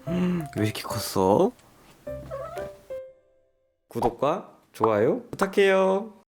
왜 이렇게 컸어? 구독과 좋아요 부탁해요.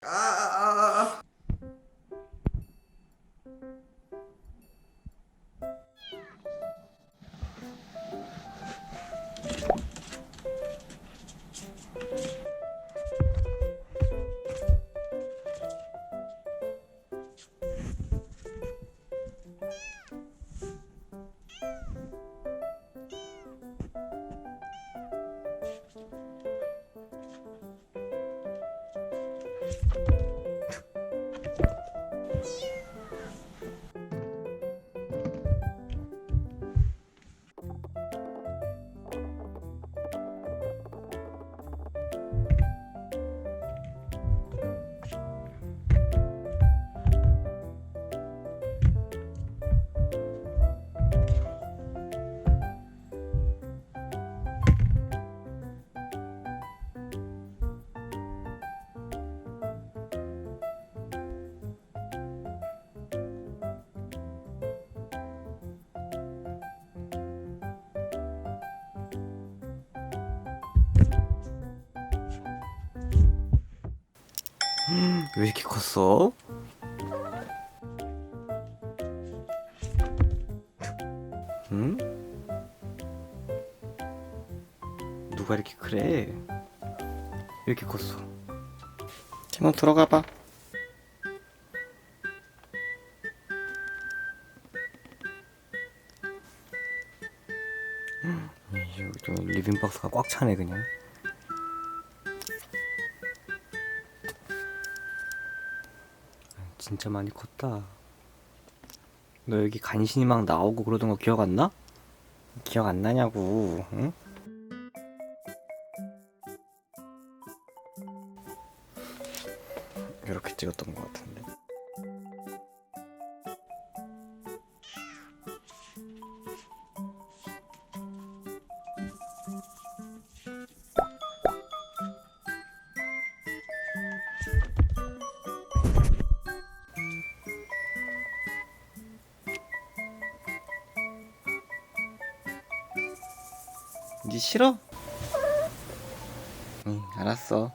왜 이렇게 컸어? 응? 누가 이렇게 크래? 왜 이렇게 컸어? 너 들어가봐. 여기 또 리빙박스가 꽉 차네 그냥. 진짜 많이 컸다. 너 여기 간신히 막 나오고 그러던 거 기억 안 나? 기억 안 나냐고, 응? 이렇게 찍었던 것 같은데. 니 싫어? 응, 알았어.